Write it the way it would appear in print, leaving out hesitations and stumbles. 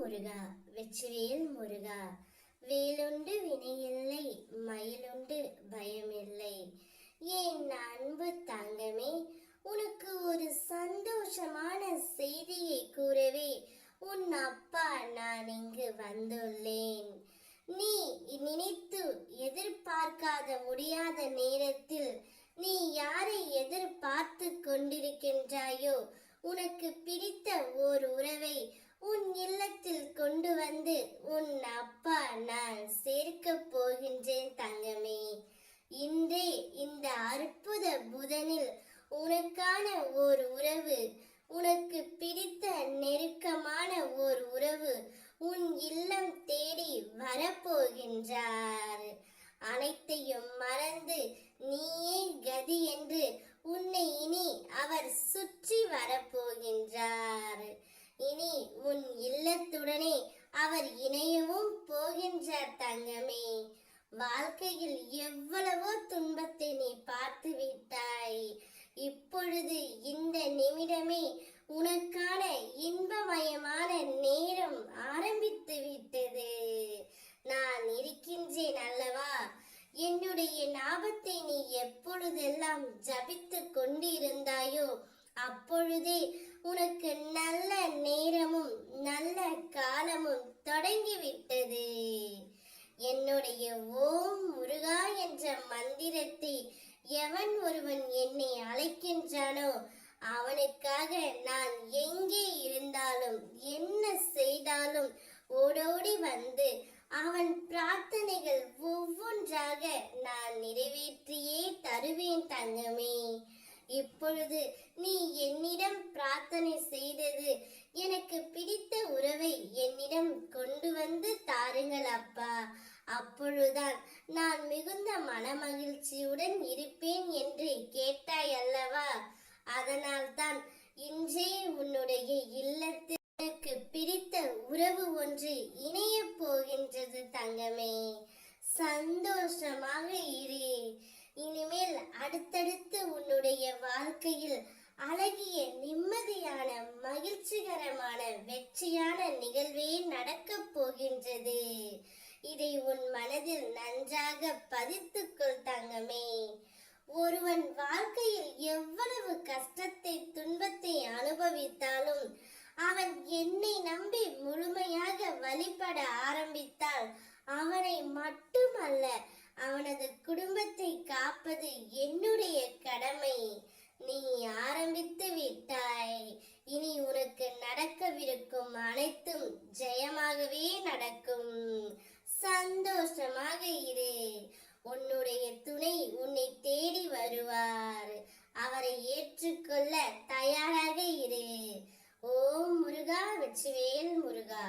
முருகா, வெற்றிவேல் முருகா. வேலுண்டு வினையில்லை, மயிலுண்டு பயமில்லை. என் அன்பு தங்கமே, உனக்கு ஒரு சந்தோஷமான செய்தியை கூறவே உன் அப்பா நான் இங்கு வந்துள்ளேன். நீ நினைத்து எதிர்பார்க்காத முடியாத நேரத்தில் நீ யாரை எதிர்பார்த்து கொண்டிருக்கின்றாயோ, உனக்கு பிடித்த ஓர் உறவை உன் இல்லத்தில் கொண்டு வந்து உன் அப்பா நான் சேர்க்க போகின்றேன் தங்கமே. இன்றே இந்த அற்புத புதனில் உனக்கான ஓர் உறவு, உனக்கு பிடித்த நெருக்கமான ஓர் உறவு உன் இல்லம் தேடி வரப்போகின்றார். அனைத்தையும் மறந்து நீயே கதி என்று உன்னை இனி அவர் சுற்றி வரப்போகின்றார். இனி உன் இல்லத்துடனே அவர் இணையவும் போகின்றார் தங்கமே. வாழ்க்கையில் எவ்வளவோ துன்பத்தை நீ பார்த்து விட்டாய். இப்பொழுது இந்த நிமிடமே உனக்கான இன்பமயமான நேரம் ஆரம்பித்து விட்டது. நான் இருக்கின்றேன் அல்லவா? என்னுடைய ஞாபத்தை நீ எப்பொழுதெல்லாம் ஜபித்து கொண்டிருந்தாயோ அப்பொழுதே உனக்கு நல்ல நேரமும் நல்ல காலமும் தொடங்கிவிட்டது. என்னுடைய ஓம் முருகா என்ற மந்திரத்தை எவன் ஒருவன் என்னை அழைக்கின்றானோ அவனுக்காக நான் எங்கே இருந்தாலும் என்ன செய்தாலும் ஓடோடி வந்து அவன் பிரார்த்தனைகள் ஒவ்வொன்றாக நான் நிறைவேற்றியே தருவேன் தங்கமே. இப்பொழுது நீ என்னிடம் பிரார்த்தனை செய்தது எனக்கு பிடித்த உறவை என்னிடம் கொண்டு வந்து தாருங்கள் அப்பா. அப்பொழுதுதான் நான் மிகுந்த மனமகிழ்ச்சியுடன் இருப்பேன் என்று கேட்டாய் அல்லவா? அதனால்தான் இன்றே உன்னுடைய இல்லத்தில் எனக்கு பிடித்த உறவு ஒன்று இணைய போகின்றது தங்கமே. சந்தோஷமாக இரு. இனிமேல் அடுத்தடுத்து உன்னுடைய வாழ்க்கையில் அழகிய நிம்மதியான மகிழ்ச்சிகரமான வெற்றியான நிகழ்வே நடக்கப் போகின்றது. இதை உன் மனதில் நன்றாக பதித்துக்கொள் தங்கமே. ஒருவன் வாழ்க்கையில் எவ்வளவு கஷ்டத்தை துன்பத்தை அனுபவித்தாலும் அவன் என்னை நம்பி முழுமையாக வழிபட ஆரம்பித்தால் அவனை மட்டுமல்ல அவனது குடும்பத்தை காப்பது என்னுடைய கடமை. நீ ஆரம்பித்து விட்டாய். இனி உனக்கு நடக்கவிருக்கும் அனைத்தும் ஜெயமாகவே நடக்கும். சந்தோஷமாக இரு. உன்னுடைய துணை உன்னை தேடி வருவார். அவரை ஏற்றுக்கொள்ள தயாராக இரு. ஓம் முருகா, வெற்றிவேல் முருகா.